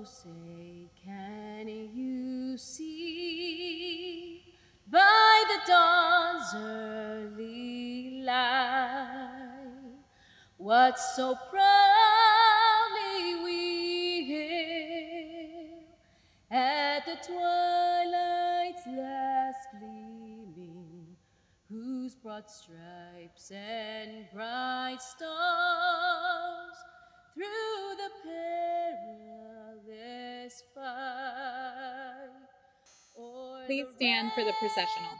say, can you see by the dawn's early light what so proudly we hail at the twilight's last gleaming, whose broad stripes and bright stars through the perilous fight. Please stand for the processional.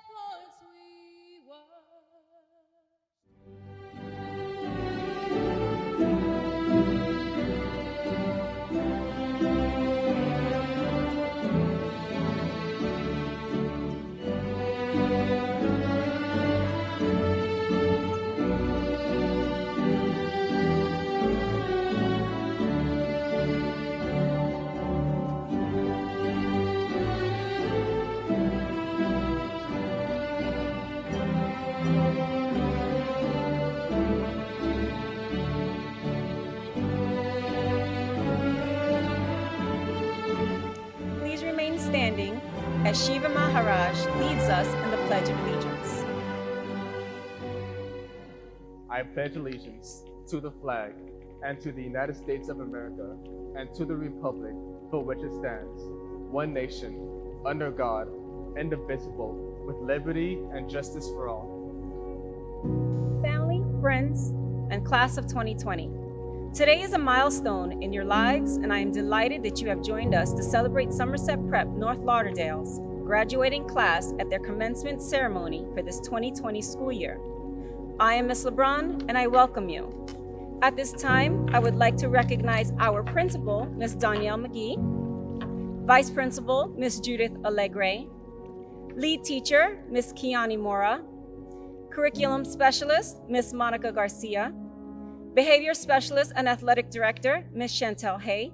Standing as Shiva Maharaj leads us in the Pledge of Allegiance. I pledge allegiance to the flag and to the United States of America and to the republic for which it stands, one nation, under God, indivisible, with liberty and justice for all. Family, friends, and class of 2020. Today is a milestone in your lives, and I am delighted that you have joined us to celebrate Somerset Prep North Lauderdale's graduating class at their commencement ceremony for this 2020 school year. I am Ms. LeBron, and I welcome you. At this time, I would like to recognize our principal, Ms. Danielle McGee, Vice Principal, Ms. Judith Aaliagh, Lead Teacher, Ms. Kiani Mora, Curriculum Specialist, Ms. Monica Garcia, Behavior Specialist and Athletic Director, Ms. Chantel Hay,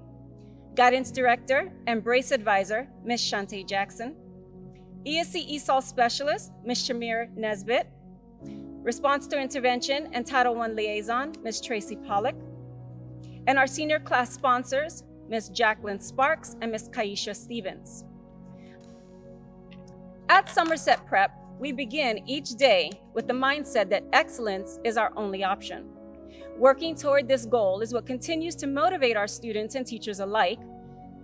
Guidance Director, Embrace Advisor, Ms. Shantae Jackson, ESC ESOL Specialist, Ms. Shamir Nesbitt, Response to Intervention and Title I Liaison, Ms. Tracy Pollock, and our senior class sponsors, Ms. Jacqueline Sparks and Ms. Kaisha Stevens. At Somerset Prep, we begin each day with the mindset that excellence is our only option. Working toward this goal is what continues to motivate our students and teachers alike,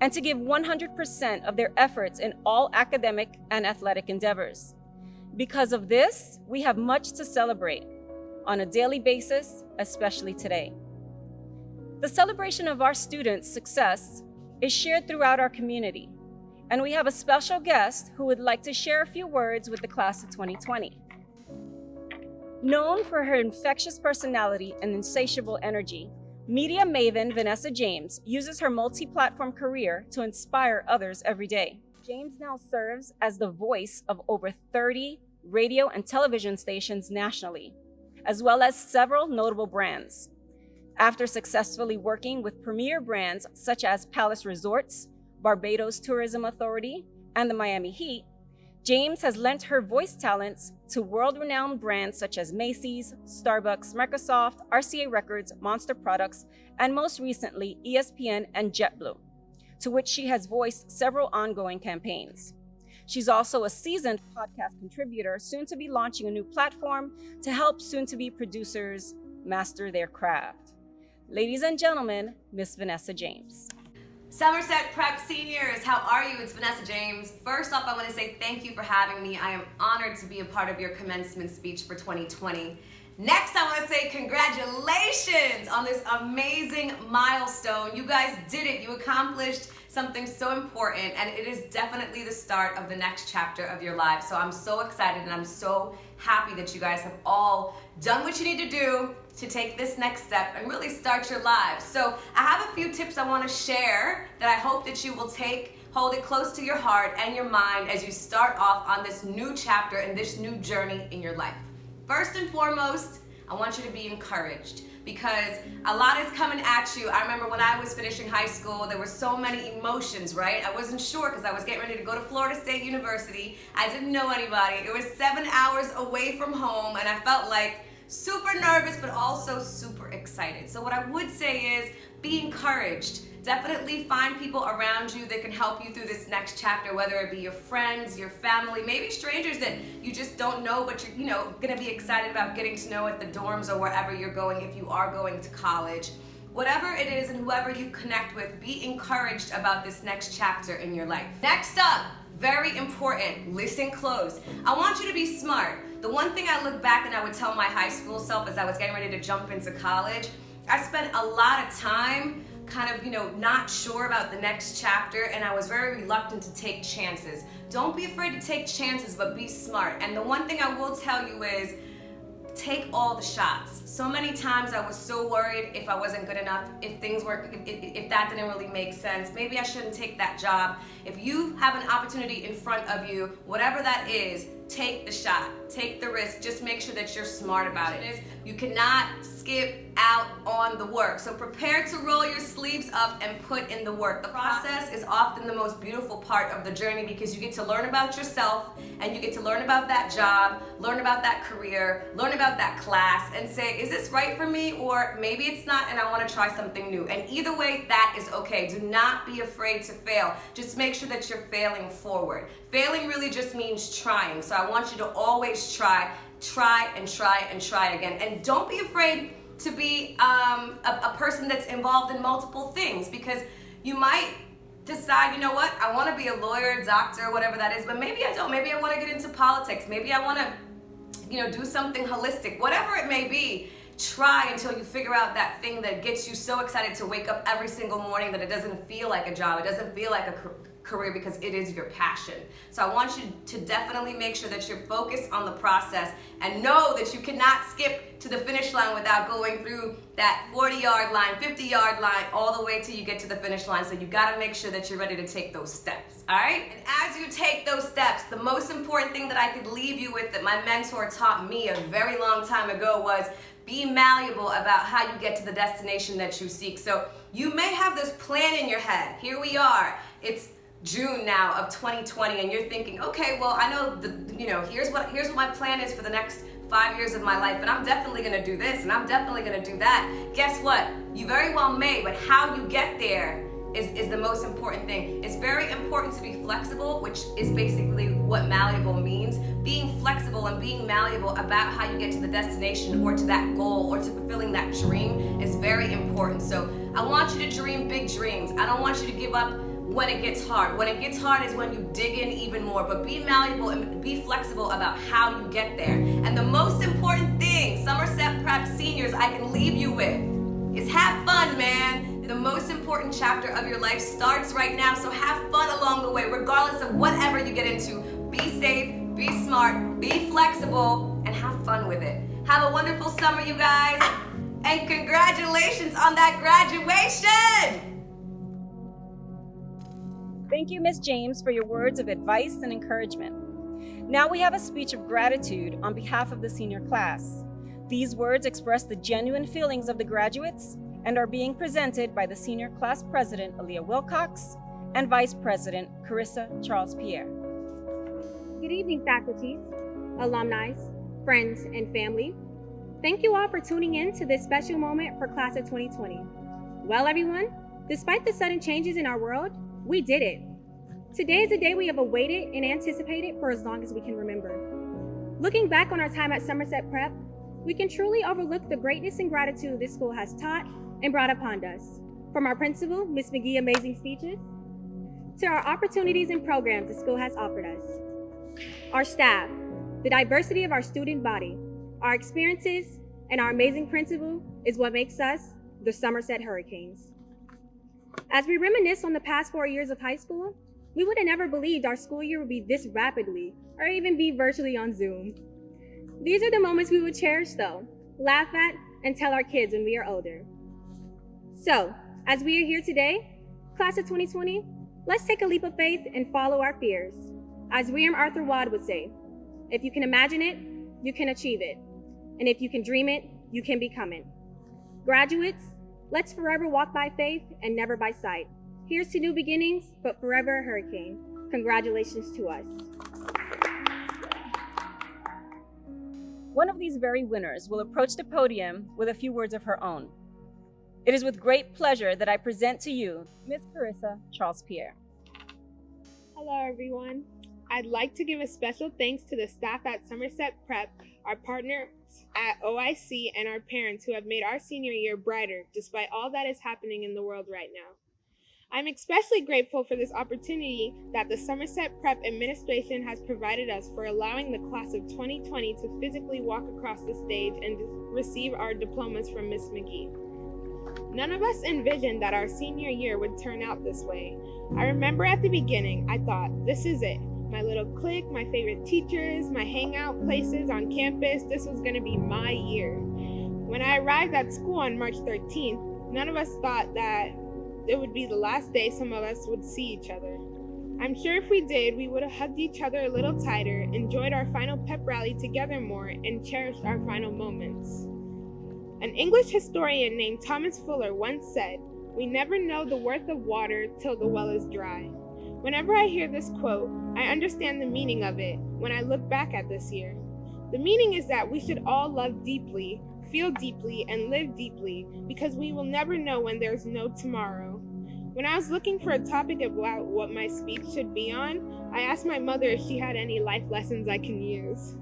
and to give 100% of their efforts in all academic and athletic endeavors. Because of this, we have much to celebrate on a daily basis, especially today. The celebration of our students' success is shared throughout our community, and we have a special guest who would like to share a few words with the class of 2020. Known for her infectious personality and insatiable energy, media maven Vanessa James uses her multi-platform career to inspire others every day. James now serves as the voice of over 30 radio and television stations nationally, as well as several notable brands. After successfully working with premier brands such as Palace Resorts, Barbados Tourism Authority, and the Miami Heat, James has lent her voice talents to world-renowned brands such as Macy's, Starbucks, Microsoft, RCA Records, Monster Products, and most recently, ESPN and JetBlue, to which she has voiced several ongoing campaigns. She's also a seasoned podcast contributor, soon to be launching a new platform to help soon-to-be producers master their craft. Ladies and gentlemen, Miss Vanessa James. Somerset Prep Seniors, how are you? It's Vanessa James. First off, I want to say thank you for having me. I am honored to be a part of your commencement speech for 2020. Next, I want to say congratulations on this amazing milestone. You guys did it. You accomplished something so important, and it is definitely the start of the next chapter of your lives. So I'm so excited, and I'm so happy that you guys have all done what you need to do to take this next step and really start your lives. So I have a few tips I want to share that I hope that you will take, hold it close to your heart and your mind as you start off on this new chapter and this new journey in your life. First and foremost, I want you to be encouraged, because a lot is coming at you. I remember when I was finishing high school, there were so many emotions, right? I wasn't sure because I was getting ready to go to Florida State University. I didn't know anybody. It was 7 hours away from home, and I felt like super nervous, but also super excited. So what I would say is be encouraged. definitely find people around you that can help you through this next chapter, whether it be your friends, your family, maybe strangers that you just don't know, but you're gonna be excited about getting to know at the dorms or wherever you're going if you are going to college. Whatever it is and whoever you connect with, be encouraged about this next chapter in your life. Next up, very important, listen close. I want you to be smart. The one thing I look back and I would tell my high school self as I was getting ready to jump into college, I spent a lot of time kind of, not sure about the next chapter, and I was very reluctant to take chances. Don't be afraid to take chances, but be smart. And the one thing I will tell you is, take all the shots. So many times I was so worried if I wasn't good enough, if that didn't really make sense, maybe I shouldn't take that job. If you have an opportunity in front of you, whatever that is, take the shot, take the risk, just make sure that you're smart about it. You cannot skip out on the work. So prepare to roll your sleeves up and put in the work. The process is often the most beautiful part of the journey because you get to learn about yourself and you get to learn about that job, learn about that career, learn about that class and say, is this right for me? Or maybe it's not and I want to try something new. And either way, that is okay. Do not be afraid to fail. Just make sure that you're failing forward. Failing really just means trying. So I want you to always try and try again. And don't be afraid to be a person that's involved in multiple things, because you might decide, you know what, I want to be a lawyer, doctor, whatever that is, but maybe I don't. Maybe I want to get into politics. Maybe I want to, do something holistic. Whatever it may be, try until you figure out that thing that gets you so excited to wake up every single morning that it doesn't feel like a job, it doesn't feel like a career, because it is your passion. So I want you to definitely make sure that you're focused on the process and know that you cannot skip to the finish line without going through that 40-yard line, 50-yard line, all the way till you get to the finish line. So you gotta make sure that you're ready to take those steps, all right? And as you take those steps, the most important thing that I could leave you with that my mentor taught me a very long time ago was be malleable about how you get to the destination that you seek. So you may have this plan in your head. Here we are. It's June now of 2020, and you're thinking, okay, well, I know here's what my plan is for the next 5 years of my life, and I'm definitely gonna do this, and I'm definitely gonna do that. Guess what? You very well may, but how you get there is the most important thing. It's very important to be flexible, which is basically what malleable means. Being flexible and being malleable about how you get to the destination or to that goal or to fulfilling that dream is very important. So I want you to dream big dreams. I don't want you to give up when it gets hard. When it gets hard is when you dig in even more, but be malleable and be flexible about how you get there. And the most important thing, Somerset Prep seniors, I can leave you with is have fun, man. The most important chapter of your life starts right now, so have fun along the way, regardless of whatever you get into. Be safe, be smart, be flexible, and have fun with it. Have a wonderful summer, you guys, and congratulations on that graduation! Thank you, Ms. James, for your words of advice and encouragement. Now we have a speech of gratitude on behalf of the senior class. These words express the genuine feelings of the graduates and are being presented by the senior class president, Aaliagh Wilcox, and vice president, Carissa Charles-Pierre. Good evening, faculties, alumni, friends, and family. Thank you all for tuning in to this special moment for class of 2020. Well, everyone, despite the sudden changes in our world, we did it. Today is a day we have awaited and anticipated for as long as we can remember. Looking back on our time at Somerset Prep, we can truly overlook the greatness and gratitude this school has taught and brought upon us. From our principal, Ms. McGee's amazing speeches, to our opportunities and programs the school has offered us. Our staff, the diversity of our student body, our experiences, and our amazing principal is what makes us the Somerset Hurricanes. As we reminisce on the past 4 years of high school, we would have never believed our school year would be this rapidly, or even be virtually on Zoom. These are the moments we would cherish though, laugh at, and tell our kids when we are older. So, as we are here today, class of 2020, let's take a leap of faith and follow our fears. As William Arthur Ward would say, if you can imagine it, you can achieve it. And if you can dream it, you can become it. Graduates, let's forever walk by faith and never by sight. Here's to new beginnings, but forever a hurricane. Congratulations to us. One of these very winners will approach the podium with a few words of her own. It is with great pleasure that I present to you Miss Carissa Charles-Pierre. Hello, everyone. I'd like to give a special thanks to the staff at Somerset Prep, our partners at OIC, and our parents who have made our senior year brighter despite all that is happening in the world right now. I'm especially grateful for this opportunity that the Somerset Prep administration has provided us for allowing the class of 2020 to physically walk across the stage and receive our diplomas from Miss McGee. None of us envisioned that our senior year would turn out this way. I remember at the beginning, I thought, this is it. My little clique, my favorite teachers, my hangout places on campus, this was going to be my year. When I arrived at school on March 13th, none of us thought that it would be the last day some of us would see each other. I'm sure if we did, we would have hugged each other a little tighter, enjoyed our final pep rally together more, and cherished our final moments. An English historian named Thomas Fuller once said, "We never know the worth of water till the well is dry." Whenever I hear this quote, I understand the meaning of it when I look back at this year. The meaning is that we should all love deeply, feel deeply, and live deeply, because we will never know when there's no tomorrow. When I was looking for a topic about what my speech should be on, I asked my mother if she had any life lessons I can use.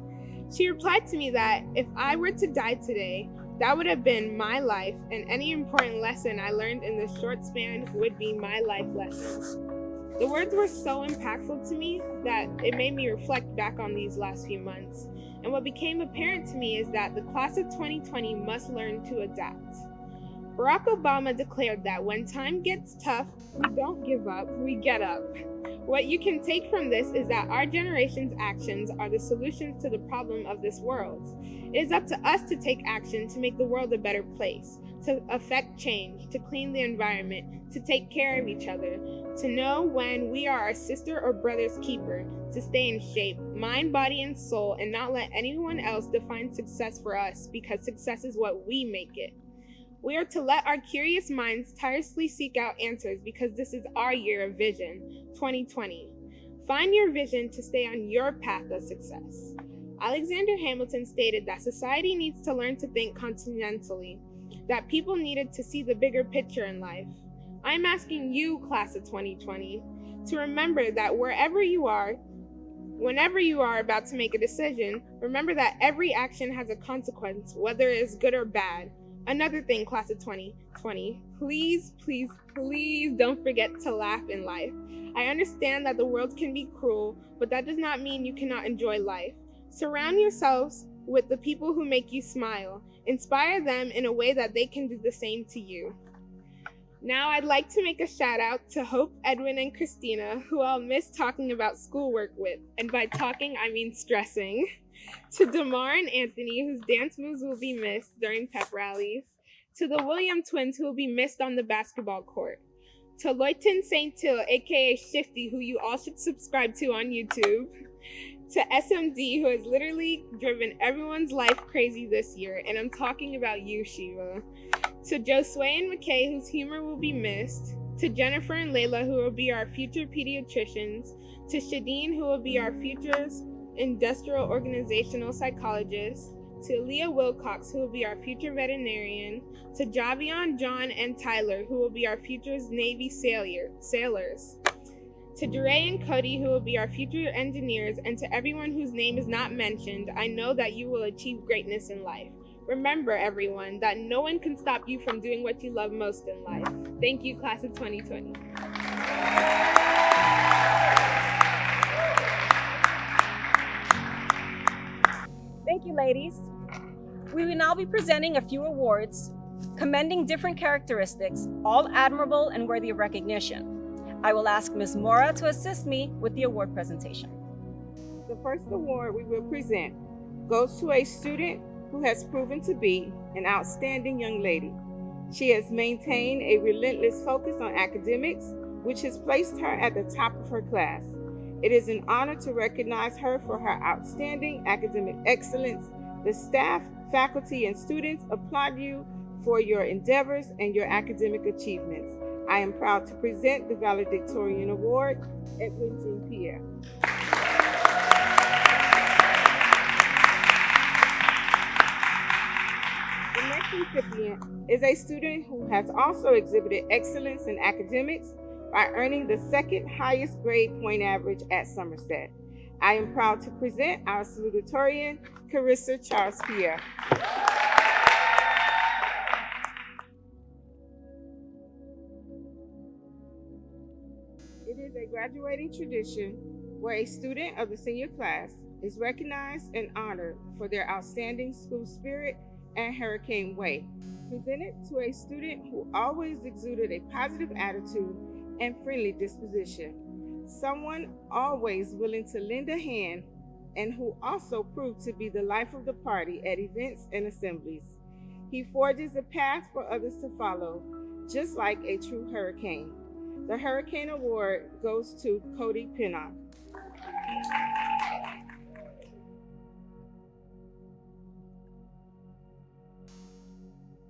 She replied to me that if I were to die today, that would have been my life, and any important lesson I learned in this short span would be my life lessons. The words were so impactful to me that it made me reflect back on these last few months. And what became apparent to me is that the class of 2020 must learn to adapt. Barack Obama declared that when time gets tough, we don't give up, we get up. What you can take from this is that our generation's actions are the solutions to the problem of this world. It is up to us to take action to make the world a better place, to affect change, to clean the environment, to take care of each other, to know when we are our sister or brother's keeper, to stay in shape, mind, body, and soul, and not let anyone else define success for us, because success is what we make it. We are to let our curious minds tirelessly seek out answers, because this is our year of vision, 2020. Find your vision to stay on your path of success. Alexander Hamilton stated that society needs to learn to think continentally, that people needed to see the bigger picture in life. I'm asking you, class of 2020, to remember that wherever you are, whenever you are about to make a decision, remember that every action has a consequence, whether it is good or bad. Another thing, class of 2020, please, please, please don't forget to laugh in life. I understand that the world can be cruel, but that does not mean you cannot enjoy life. Surround yourselves with the people who make you smile. Inspire them in a way that they can do the same to you. Now I'd like to make a shout out to Hope, Edwin, and Christina, who I'll miss talking about schoolwork with, and by talking I mean stressing. To Damar and Anthony, whose dance moves will be missed during pep rallies. To the William twins, who will be missed on the basketball court. To Loyton St. Till, aka Shifty, who you all should subscribe to on YouTube. To SMD, who has literally driven everyone's life crazy this year, and I'm talking about you, Shiva. To Josue and McKay, whose humor will be missed. To Jennifer and Layla, who will be our future pediatricians. To Shadeen, who will be our futures industrial organizational psychologists. To Leah Wilcox, who will be our future veterinarian. To Javion, John, and Tyler, who will be our futures Navy sailors. To Duray and Cody, who will be our future engineers, and to everyone whose name is not mentioned, I know that you will achieve greatness in life. Remember, everyone, that no one can stop you from doing what you love most in life. Thank you, class of 2020. Thank you, ladies. We will now be presenting a few awards, commending different characteristics, all admirable and worthy of recognition. I will ask Ms. Mora to assist me with the award presentation. The first award we will present goes to a student who has proven to be an outstanding young lady. She has maintained a relentless focus on academics, which has placed her at the top of her class. It is an honor to recognize her for her outstanding academic excellence. The staff, faculty, and students applaud you for your endeavors and your academic achievements. I am proud to present the Valedictorian Award, Edwin Jean-Pierre. The next recipient is a student who has also exhibited excellence in academics by earning the second highest grade point average at Somerset. I am proud to present our salutatorian, Carissa Charles-Pierre. It is a graduating tradition where a student of the senior class is recognized and honored for their outstanding school spirit and hurricane way, presented to a student who always exuded a positive attitude and friendly disposition, someone always willing to lend a hand, and who also proved to be the life of the party at events and assemblies. He forges a path for others to follow, just like a true hurricane. The Hurricane Award goes to Cody Pinnock.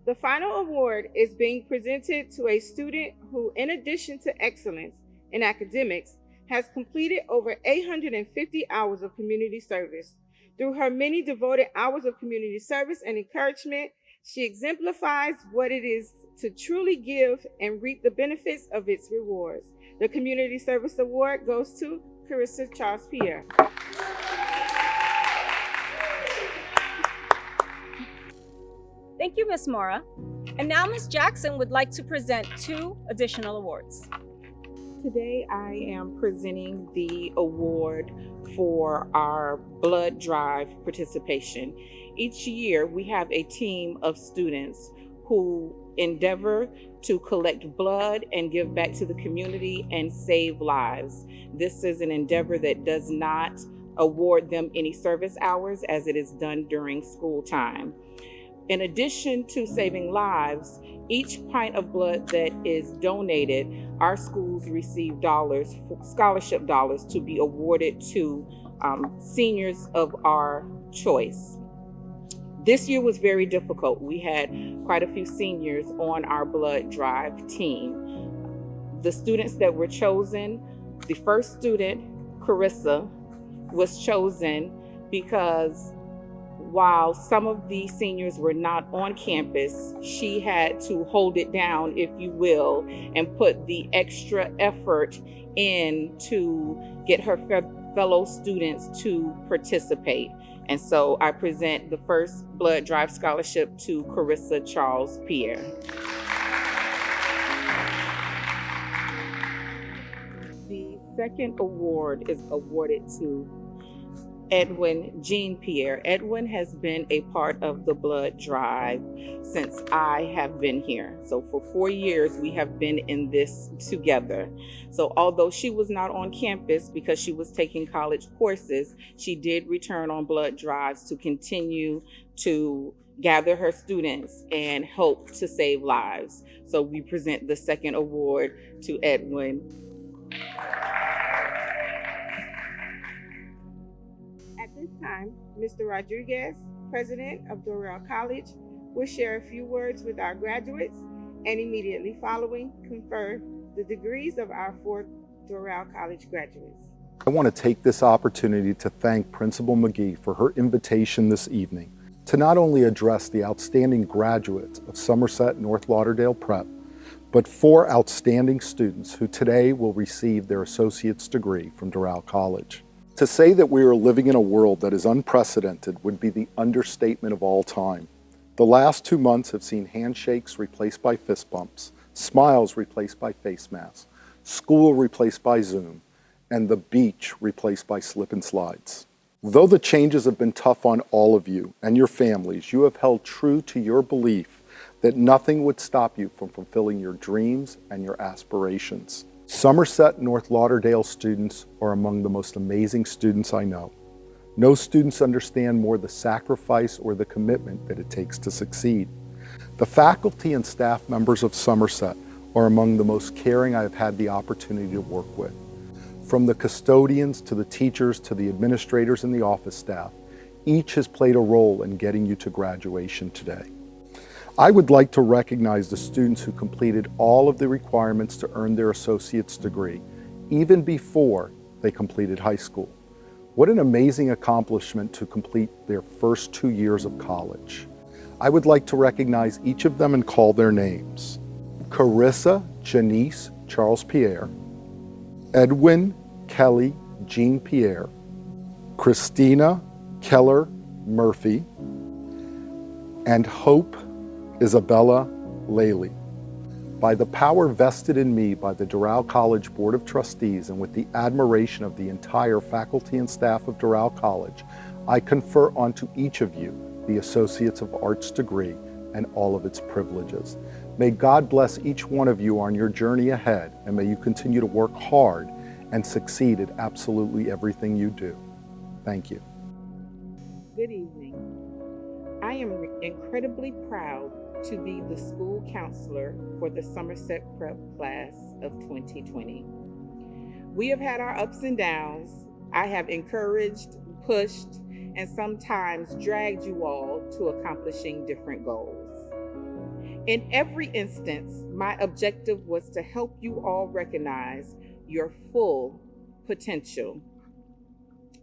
The final award is being presented to a student who, in addition to excellence in academics, has completed over 850 hours of community service. Through her many devoted hours of community service and encouragement, she exemplifies what it is to truly give and reap the benefits of its rewards. The Community Service Award goes to Carissa Charles-Pierre. Thank you, Ms. Mora. And now Ms. Jackson would like to present 2 additional awards. Today I am presenting the award for our blood drive participation. Each year we have a team of students who endeavor to collect blood and give back to the community and save lives. This is an endeavor that does not award them any service hours as it is done during school time. In addition to saving lives, each pint of blood that is donated, our schools receive dollars, scholarship dollars, to be awarded to seniors of our choice. This year was very difficult. We had quite a few seniors on our blood drive team. The students that were chosen, the first student, Carissa, was chosen because while some of the seniors were not on campus, she had to hold it down, if you will, and put the extra effort in to get her fellow students to participate. And so I present the first blood drive scholarship to Carissa Charles-Pierre. The second award is awarded to Edwin Jean-Pierre. Edwin has been a part of the blood drive since I have been here. So for 4 years, we have been in this together. So although she was not on campus because she was taking college courses, she did return on blood drives to continue to gather her students and help to save lives. So we present the second award to Edwin. At this time, Mr. Rodriguez, president of Doral College, will share a few words with our graduates and immediately following confer the degrees of our 4 Doral College graduates. I want to take this opportunity to thank Principal McGee for her invitation this evening to not only address the outstanding graduates of Somerset North Lauderdale Prep, but 4 outstanding students who today will receive their associate's degree from Doral College. To say that we are living in a world that is unprecedented would be the understatement of all time. The last 2 months have seen handshakes replaced by fist bumps, smiles replaced by face masks, school replaced by Zoom, and the beach replaced by slip and slides. Though the changes have been tough on all of you and your families, you have held true to your belief that nothing would stop you from fulfilling your dreams and your aspirations. Somerset North Lauderdale students are among the most amazing students I know. No students understand more the sacrifice or the commitment that it takes to succeed. The faculty and staff members of Somerset are among the most caring I have had the opportunity to work with. From the custodians to the teachers to the administrators and the office staff, each has played a role in getting you to graduation today. I would like to recognize the students who completed all of the requirements to earn their associate's degree, even before they completed high school. What an amazing accomplishment to complete their first 2 years of college. I would like to recognize each of them and call their names. Carissa Janice Charles Pierre, Edwin Kelly Jean Pierre, Christina Keller Murphy, and Hope Isabella Laley. By the power vested in me by the Doral College Board of Trustees and with the admiration of the entire faculty and staff of Doral College, I confer onto each of you the Associates of Arts degree and all of its privileges. May God bless each one of you on your journey ahead, and may you continue to work hard and succeed at absolutely everything you do. Thank you. Good evening. I am incredibly proud to be the school counselor for the Somerset Prep class of 2020. We have had our ups and downs. I have encouraged, pushed, and sometimes dragged you all to accomplishing different goals. In every instance, my objective was to help you all recognize your full potential.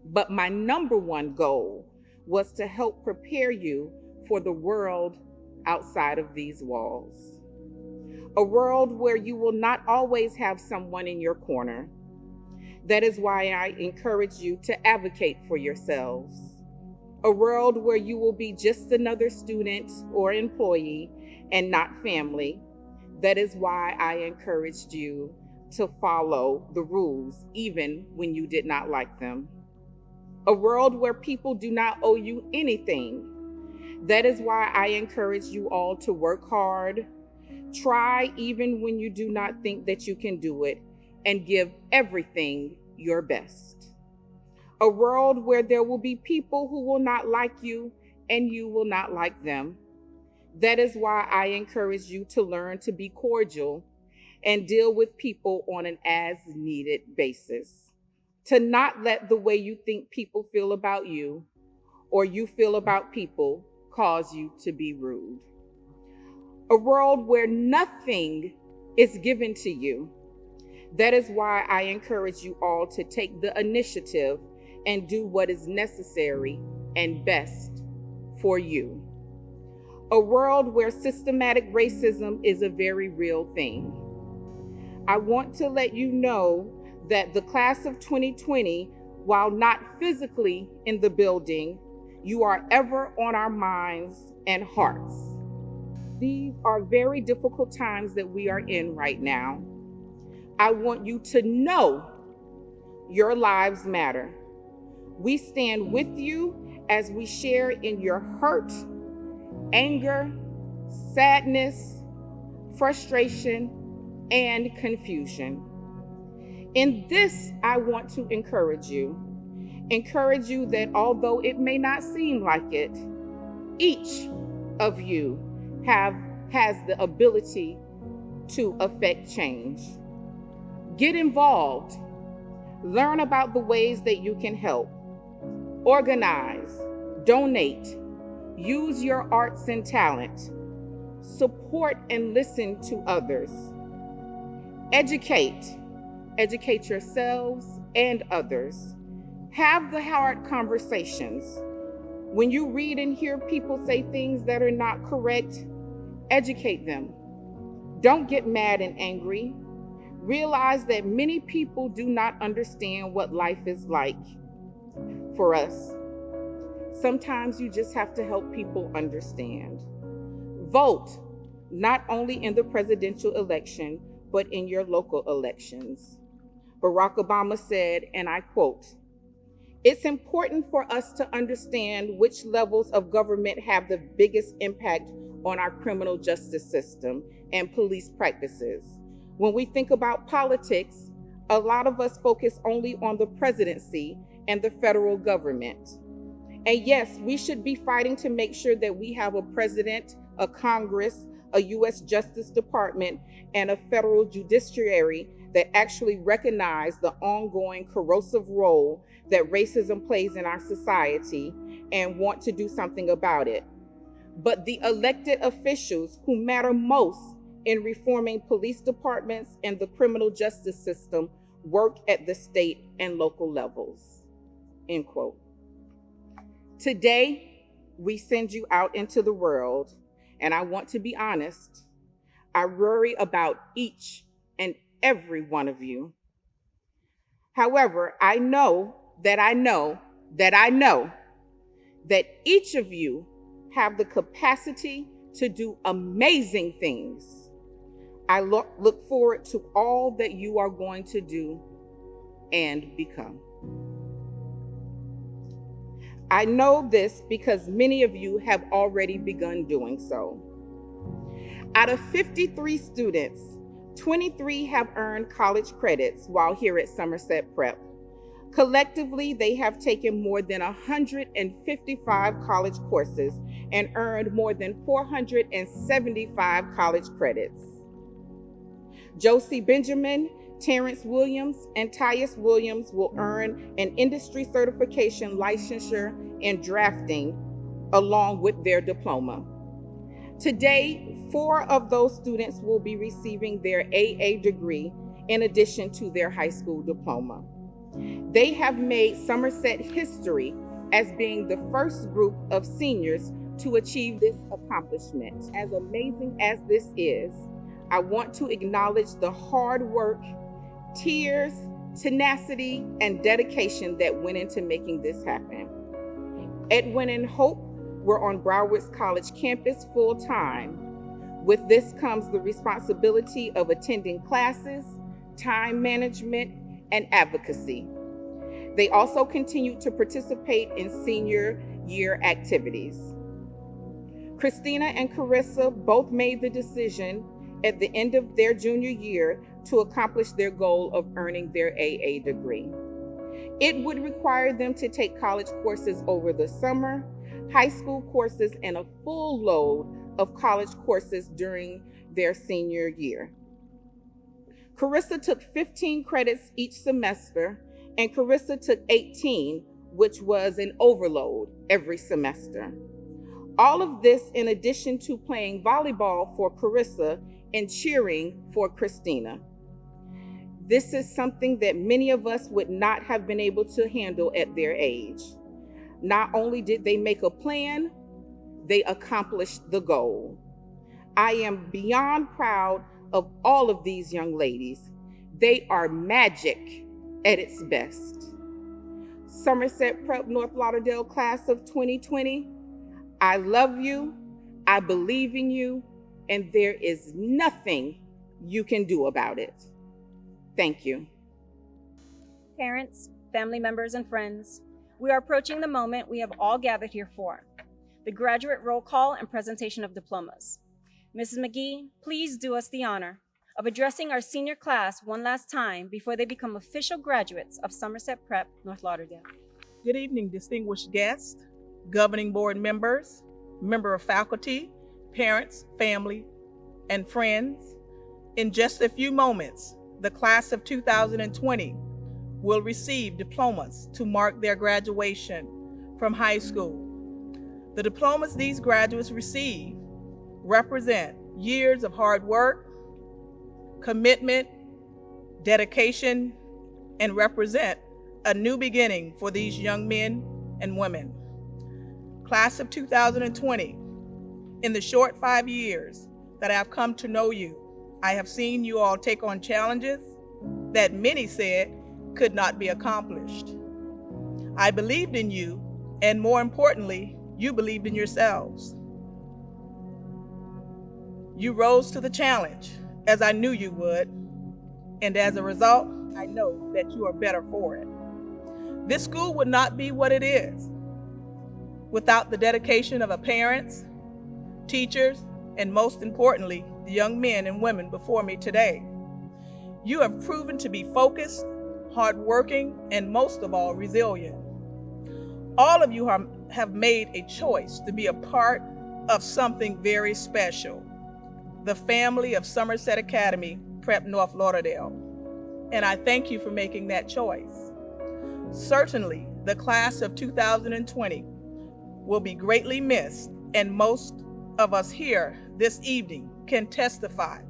But my number one goal was to help prepare you for the world outside of these walls. A world where you will not always have someone in your corner. That is why I encourage you to advocate for yourselves. A world where you will be just another student or employee and not family. That is why I encouraged you to follow the rules even when you did not like them. A world where people do not owe you anything. That is why I encourage you all to work hard, try even when you do not think that you can do it, and give everything your best. A world where there will be people who will not like you and you will not like them. That is why I encourage you to learn to be cordial and deal with people on an as-needed basis. To not let the way you think people feel about you or you feel about people cause you to be rude. A world where nothing is given to you. That is why I encourage you all to take the initiative and do what is necessary and best for you. A world where systematic racism is a very real thing. I want to let you know that the class of 2020, while not physically in the building, you are ever on our minds and hearts. These are very difficult times that we are in right now. I want you to know your lives matter. We stand with you as we share in your hurt, anger, sadness, frustration, and confusion. In this, I want to encourage you that although it may not seem like it, each of you has the ability to affect change. Get involved. Learn about the ways that you can help. Organize, donate, use your arts and talent. Support and listen to others. Educate yourselves and others. Have the hard conversations. When you read and hear people say things that are not correct, educate them. Don't get mad and angry. Realize that many people do not understand what life is like for us. Sometimes you just have to help people understand. Vote, not only in the presidential election, but in your local elections. Barack Obama said, and I quote, "It's important for us to understand which levels of government have the biggest impact on our criminal justice system and police practices. When we think about politics, a lot of us focus only on the presidency and the federal government. And yes, we should be fighting to make sure that we have a president, a Congress, a U.S. Justice Department, and a federal judiciary that actually recognize the ongoing corrosive role that racism plays in our society and want to do something about it. But the elected officials who matter most in reforming police departments and the criminal justice system work at the state and local levels." End quote. Today, we send you out into the world, and I want to be honest, I worry about each and every one of you. However, I know that each of you have the capacity to do amazing things. I look forward to all that you are going to do and become. I know this because many of you have already begun doing so. Out of 53 students, 23 have earned college credits while here at Somerset Prep. Collectively, they have taken more than 155 college courses and earned more than 475 college credits. Josie Benjamin, Terrence Williams, and Tyus Williams will earn an industry certification licensure in drafting along with their diploma. Today, 4 of those students will be receiving their AA degree in addition to their high school diploma. They have made Somerset history as being the first group of seniors to achieve this accomplishment. As amazing as this is, I want to acknowledge the hard work, tears, tenacity, and dedication that went into making this happen. Edwin and Hope were on Broward's College campus full-time. With this comes the responsibility of attending classes, time management, and advocacy. They also continued to participate in senior year activities. Christina and Carissa both made the decision at the end of their junior year to accomplish their goal of earning their AA degree. It would require them to take college courses over the summer, high school courses, and a full load of college courses during their senior year. Carissa took 15 credits each semester, and Carissa took 18, which was an overload every semester. All of this in addition to playing volleyball for Carissa and cheering for Christina. This is something that many of us would not have been able to handle at their age. Not only did they make a plan, they accomplished the goal. I am beyond proud of all of these young ladies. They are magic at its best. Somerset Prep North Lauderdale class of 2020, I love you, I believe in you, and there is nothing you can do about it. Thank you. Parents, family members, and friends, we are approaching the moment we have all gathered here for, the graduate roll call and presentation of diplomas. Mrs. McGee, please do us the honor of addressing our senior class one last time before they become official graduates of Somerset Prep North Lauderdale. Good evening, distinguished guests, governing board members, member of faculty, parents, family, and friends. In just a few moments, the class of 2020 will receive diplomas to mark their graduation from high school. The diplomas these graduates receive represent years of hard work, commitment, dedication, and represent a new beginning for these young men and women. Class of 2020, in the short 5 years that I have come to know you, I have seen you all take on challenges that many said could not be accomplished. I believed in you, and more importantly, you believed in yourselves. You rose to the challenge, as I knew you would, and as a result, I know that you are better for it. This school would not be what it is without the dedication of our parents, teachers, and most importantly, the young men and women before me today. You have proven to be focused, hardworking, and most of all, resilient. All of you have made a choice to be a part of something very special, the family of Somerset Academy, Prep North Lauderdale. And I thank you for making that choice. Certainly, the class of 2020 will be greatly missed, and most of us here this evening can testify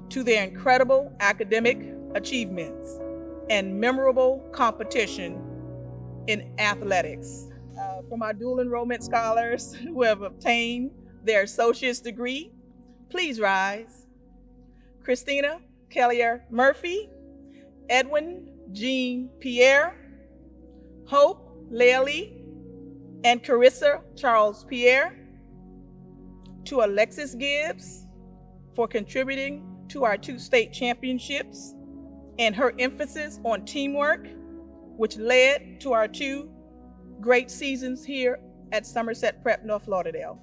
to their incredible academic achievements and memorable competition in athletics. from our dual enrollment scholars who have obtained their associate's degree, please rise. Christina Kellier Murphy, Edwin Jean Pierre, Hope Laley, and Carissa Charles Pierre. To Alexis Gibbs for contributing to our 2 state championships and her emphasis on teamwork, which led to our 2 great seasons here at Somerset Prep North Lauderdale.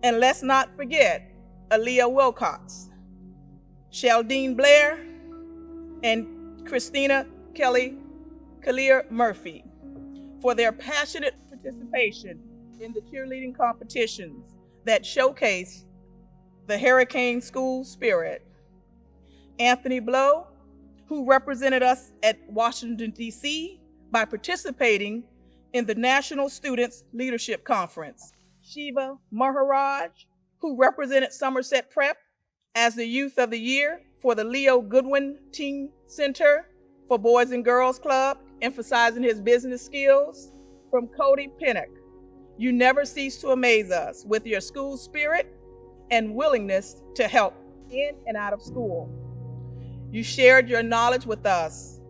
And let's not forget Aaliagh Wilcox, Sheldine Blair, and Christina Kellier Murphy for their passionate participation in the cheerleading competitions that showcase the Hurricane School spirit. Anthony Blow, who represented us at Washington, D.C. by participating in the National Students Leadership Conference. Shiva Maharaj, who represented Somerset Prep as the Youth of the Year for the Leo Goodwin Teen Center for Boys and Girls Club, emphasizing his business skills. From Cody Pinnock, you never cease to amaze us with your school spirit and willingness to help in and out of school. You shared your knowledge with us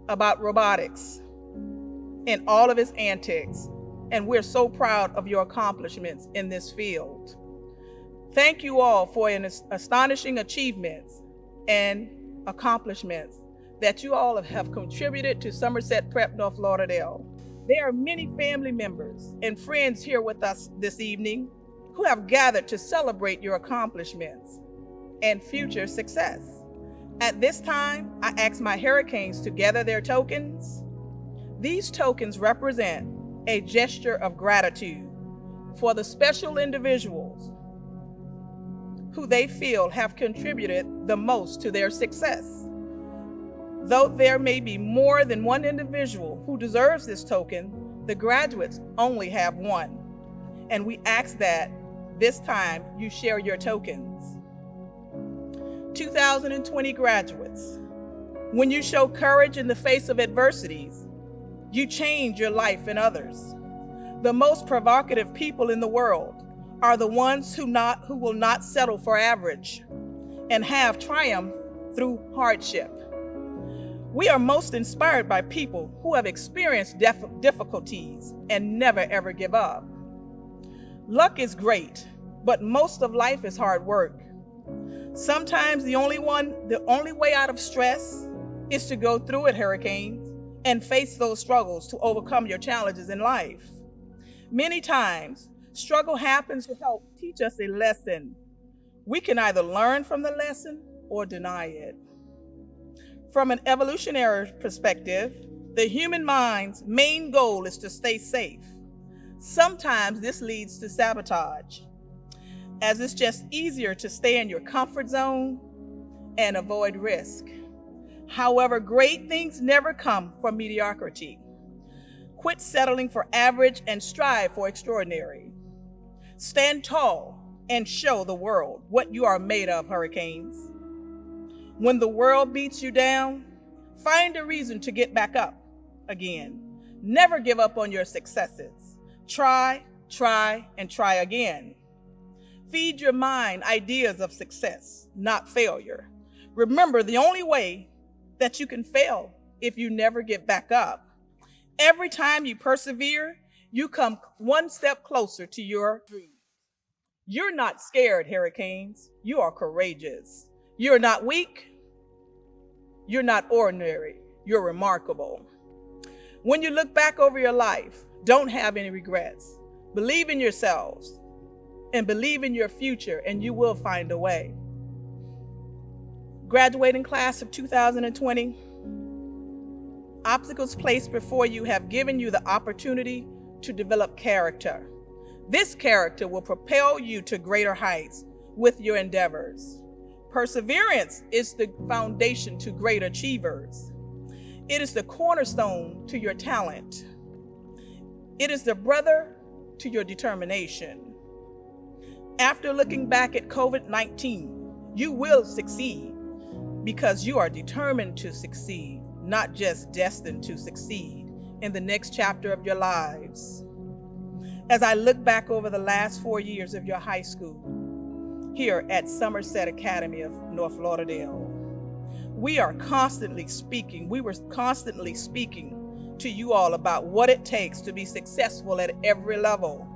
about robotics and all of its antics, and we're so proud of your accomplishments in this field. Thank you all for your astonishing achievements and accomplishments that you all have contributed to Somerset Prep North Lauderdale. There are many family members and friends here with us this evening who have gathered to celebrate your accomplishments and future success. At this time, I ask my Hurricanes to gather their tokens. These tokens represent a gesture of gratitude for the special individuals who they feel have contributed the most to their success. Though there may be more than one individual who deserves this token, the graduates only have one. And we ask that this time you share your tokens. 2020 graduates, when you show courage in the face of adversities, you change your life and others. The most provocative people in the world are the ones who will not settle for average and have triumph through hardship. We are most inspired by people who have experienced difficulties and never ever give up. Luck is great, but most of life is hard work. Sometimes the only way out of stress is to go through it, Hurricanes, and face those struggles to overcome your challenges in life. Many times, struggle happens to help teach us a lesson. We can either learn from the lesson or deny it. From an evolutionary perspective, the human mind's main goal is to stay safe. Sometimes this leads to sabotage, as it's just easier to stay in your comfort zone and avoid risk. However, great things never come from mediocrity. Quit settling for average and strive for extraordinary. Stand tall and show the world what you are made of, Hurricanes. When the world beats you down, find a reason to get back up again. Never give up on your successes. Try, and try again. Feed your mind ideas of success, not failure. Remember, the only way that you can fail if you never get back up. Every time you persevere, you come one step closer to your dream. You're not scared, Hurricanes. You are courageous. You're not weak. You're not ordinary. You're remarkable. When you look back over your life, don't have any regrets. Believe in yourselves and believe in your future, and you will find a way. Graduating class of 2020, obstacles placed before you have given you the opportunity to develop character. This character will propel you to greater heights with your endeavors. Perseverance is the foundation to great achievers. It is the cornerstone to your talent. It is the brother to your determination. After looking back at COVID-19, you will succeed because you are determined to succeed, not just destined to succeed in the next chapter of your lives. As I look back over the last 4 years of your high school here at Somerset Academy of North Lauderdale, we were constantly speaking to you all about what it takes to be successful at every level.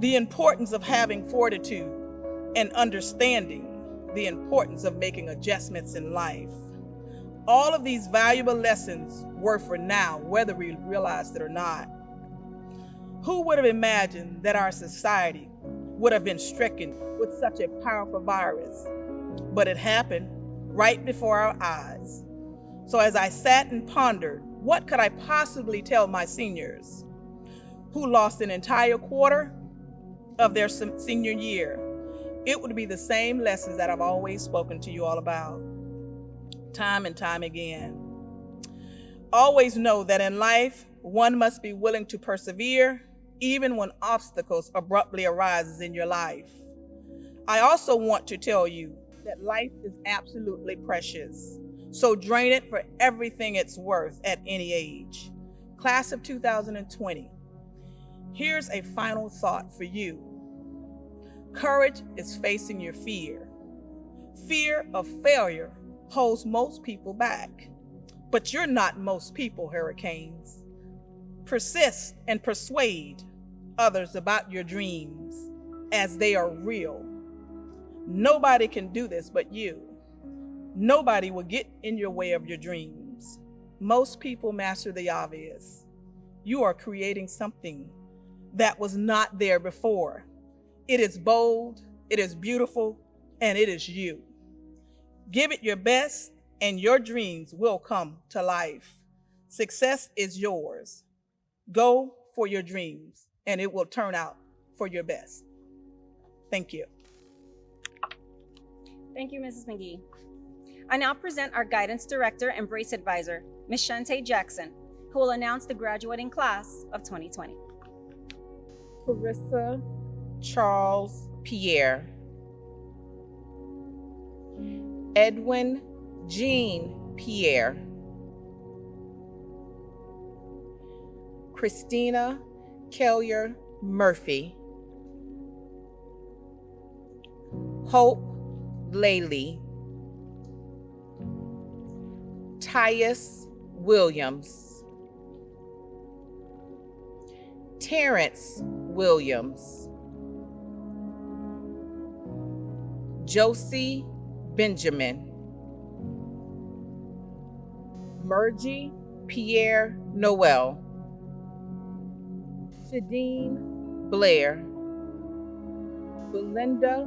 The importance of having fortitude and understanding the importance of making adjustments in life. All of these valuable lessons were for now, whether we realized it or not. Who would have imagined that our society would have been stricken with such a powerful virus? But it happened right before our eyes. So as I sat and pondered, what could I possibly tell my seniors who lost an entire quarter of their senior year? It would be the same lessons that I've always spoken to you all about, time and time again. Always know that in life, one must be willing to persevere, even when obstacles abruptly arises in your life. I also want to tell you that life is absolutely precious. So drain it for everything it's worth at any age. Class of 2020, here's a final thought for you. Courage is facing your fear. Fear of failure holds most people back. But you're not most people, hurricanes. Persist and persuade others about your dreams as they are real. Nobody can do this but you. Nobody will get in your way of your dreams. Most people master the obvious. You are creating something that was not there before. It is bold, it is beautiful, and it is you. Give it your best, and your dreams will come to life. Success is yours. Go for your dreams, and it will turn out for your best. Thank you. Thank you, Mrs. McGee. I now present our Guidance Director and Brace Advisor, Ms. Shantae Jackson, who will announce the graduating class of 2020. Carissa Charles Pierre, Edwin Jean Pierre, Christina Kellier Murphy, Hope Laley, Tyus Williams, Terrence Williams, Josie Benjamin, Mergie Pierre Noel, Shadeen Blair, Belinda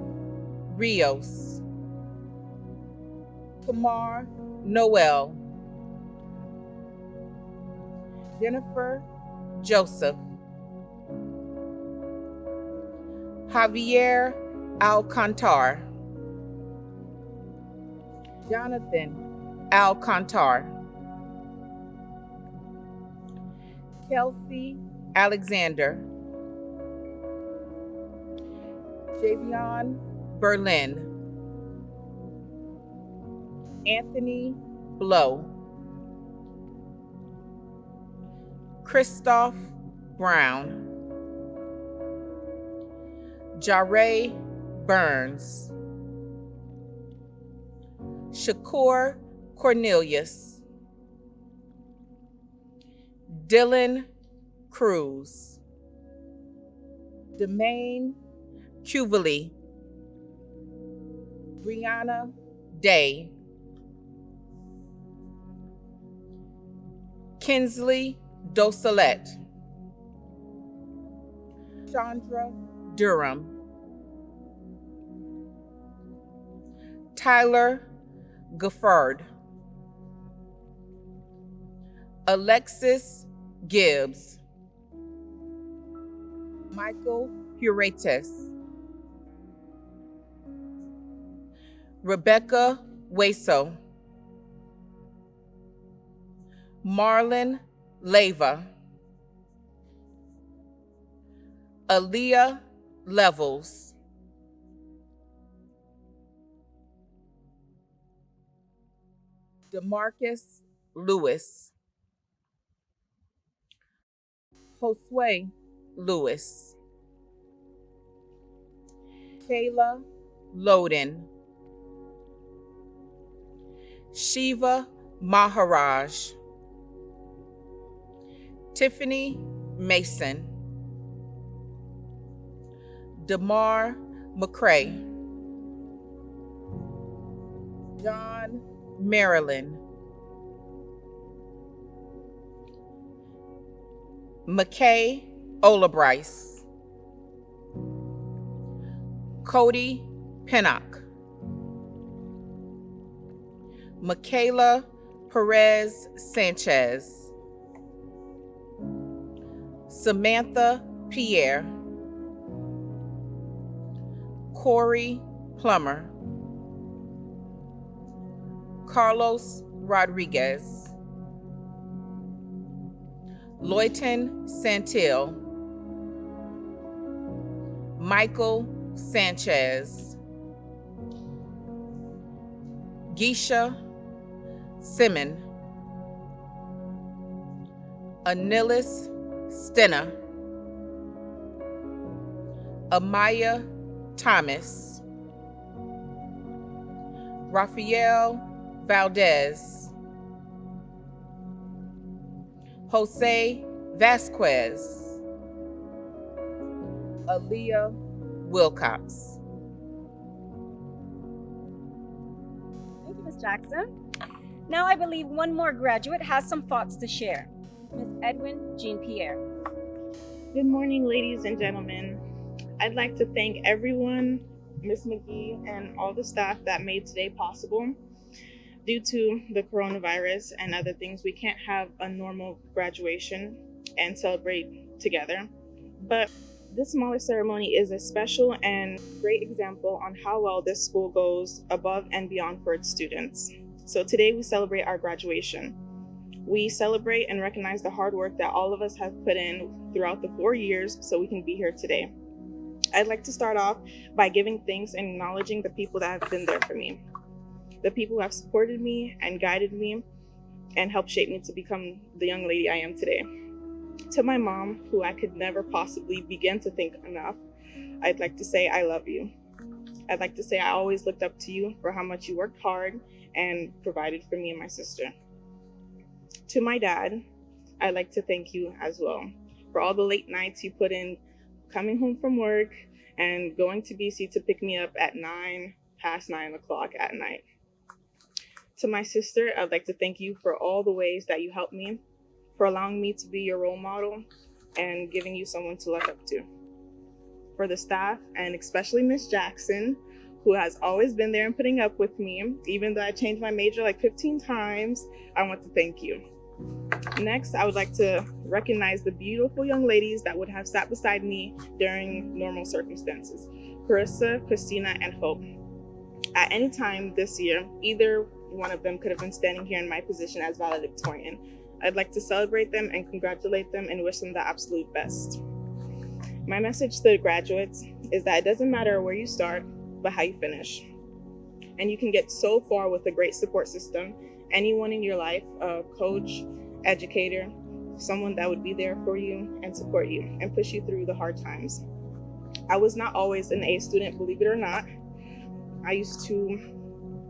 Rios, Tamar Noel, Jennifer Joseph, Javier Alcantar, Jonathan Alcantar, Kelsey Alexander, Javion Berlin, Anthony Blow, Christoph Brown, Jarre Burns, Shakur Cornelius, Dylan Cruz, Demaine Cuvely, Brianna Day, Kinsley Dosalet, Chandra Durham, Tyler Gaffard, Alexis Gibbs, Michael Puretes, Rebecca Weso, Marlon Leva, Aaliyah Levels, DeMarcus Lewis, Josue Lewis, Kayla Loden, Shiva Maharaj, Tiffany Mason, Damar McCrae, John Maryland, McKay Olabrice, Cody Pinnock, Michaela Perez Sanchez, Samantha Pierre, Corey Plummer, Carlos Rodriguez, Loyton Santil, Michael Sanchez, Geisha Simon, Anilis Stenna, Amaya Thomas, Rafael Valdez, Jose Vasquez, Aaliagh Wilcox. Thank you, Ms. Jackson. Now I believe one more graduate has some thoughts to share. Ms. Edwin Jean-Pierre. Good morning, ladies and gentlemen. I'd like to thank everyone, Ms. McGee, and all the staff that made today possible. Due to the coronavirus and other things, we can't have a normal graduation and celebrate together. But this smaller ceremony is a special and great example on how well this school goes above and beyond for its students. So today we celebrate our graduation. We celebrate and recognize the hard work that all of us have put in throughout the 4 years so we can be here today. I'd like to start off by giving thanks and acknowledging the people that have been there for me. The people who have supported me and guided me and helped shape me to become the young lady I am today. To my mom, who I could never possibly begin to thank enough, I'd like to say I love you. I'd like to say I always looked up to you for how much you worked hard and provided for me and my sister. To my dad, I'd like to thank you as well for all the late nights you put in coming home from work and going to BC to pick me up at past 9 o'clock at night. To my sister, I'd like to thank you for all the ways that you helped me, for allowing me to be your role model and giving you someone to look up to. For the staff, and especially Miss Jackson, who has always been there and putting up with me, even though I changed my major like 15 times, I want to thank you. Next, I would like to recognize the beautiful young ladies that would have sat beside me during normal circumstances. Carissa, Christina, and Hope. At any time this year, either one of them could have been standing here in my position as valedictorian. I'd like to celebrate them and congratulate them and wish them the absolute best. My message to the graduates is that it doesn't matter where you start, but how you finish. And you can get so far with a great support system. Anyone in your life, a coach, educator, someone that would be there for you and support you and push you through the hard times. I was not always an A student, believe it or not. I used to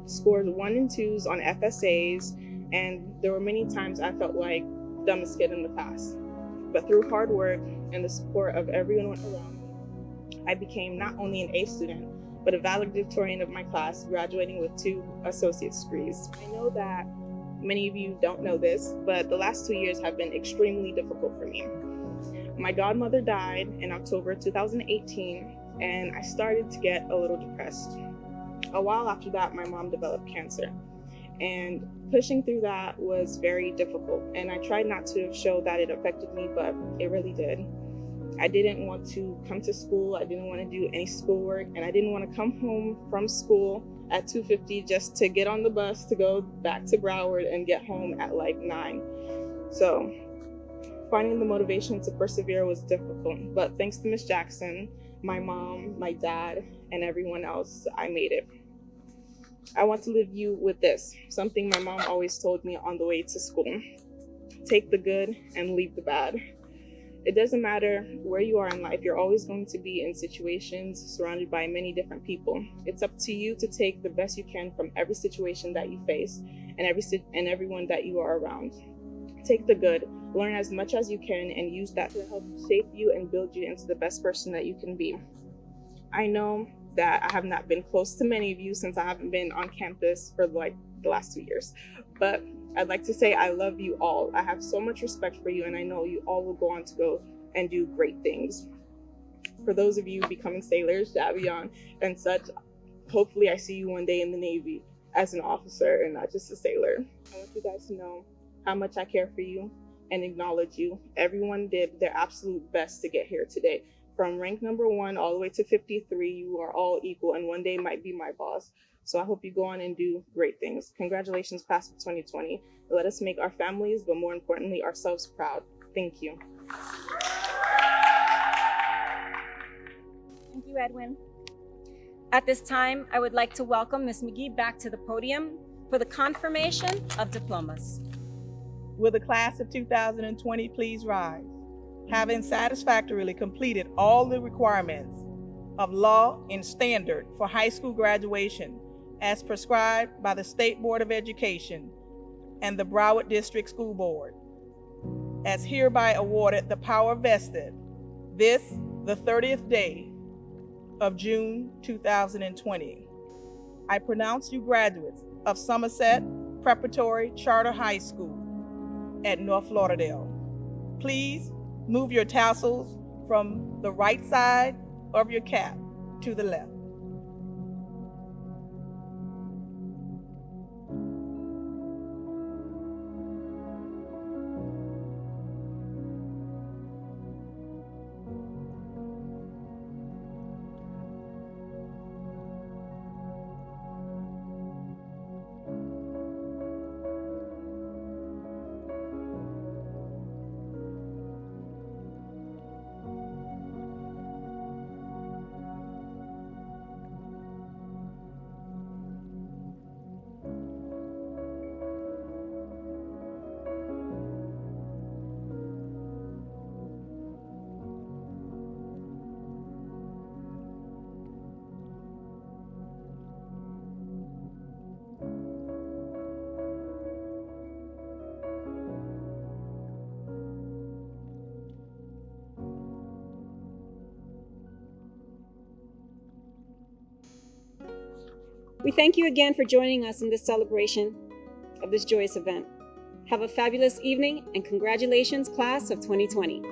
score 1 and 2s on FSAs, and there were many times I felt like dumbest kid in the class. But through hard work and the support of everyone around me, I became not only an A student, but a valedictorian of my class, graduating with 2 associate's degrees. I know that many of you don't know this, but the last 2 years have been extremely difficult for me. My godmother died in October 2018, and I started to get a little depressed. A while after that, my mom developed cancer, and pushing through that was very difficult. And I tried not to show that it affected me, but it really did. I didn't want to come to school. I didn't want to do any schoolwork, and I didn't want to come home from school at 2:50 just to get on the bus to go back to Broward and get home at like 9. So finding the motivation to persevere was difficult, but thanks to Miss Jackson, my mom, my dad, and everyone else, I made it. I want to leave you with this, something my mom always told me on the way to school. Take the good and leave the bad. It doesn't matter where you are in life, you're always going to be in situations surrounded by many different people. It's up to you to take the best you can from every situation that you face and everyone that you are around. Take the good, learn as much as you can, and use that to help shape you and build you into the best person that you can be. I know that I have not been close to many of you since I haven't been on campus for like the last 2 years, but I'd like to say I love you all. I have so much respect for you, and I know you all will go on to go and do great things. For those of you becoming sailors, Javion and such, hopefully I see you one day in the Navy as an officer and not just a sailor. I want you guys to know how much I care for you and acknowledge you. Everyone did their absolute best to get here today. From rank number 1 all the way to 53, you are all equal, and one day might be my boss. So I hope you go on and do great things. Congratulations, class of 2020. Let us make our families, but more importantly, ourselves proud. Thank you. Thank you, Edwin. At this time, I would like to welcome Ms. McGee back to the podium for the confirmation of diplomas. Will the class of 2020 please rise? Having satisfactorily completed all the requirements of law and standard for high school graduation as prescribed by the State Board of Education and the Broward District School Board, as hereby awarded the power vested this, the 30th day of June 2020. I pronounce you graduates of Somerset Preparatory Charter High School at North Lauderdale. Please move your tassels from the right side of your cap to the left. We thank you again for joining us in this celebration of this joyous event. Have a fabulous evening, and congratulations, class of 2020.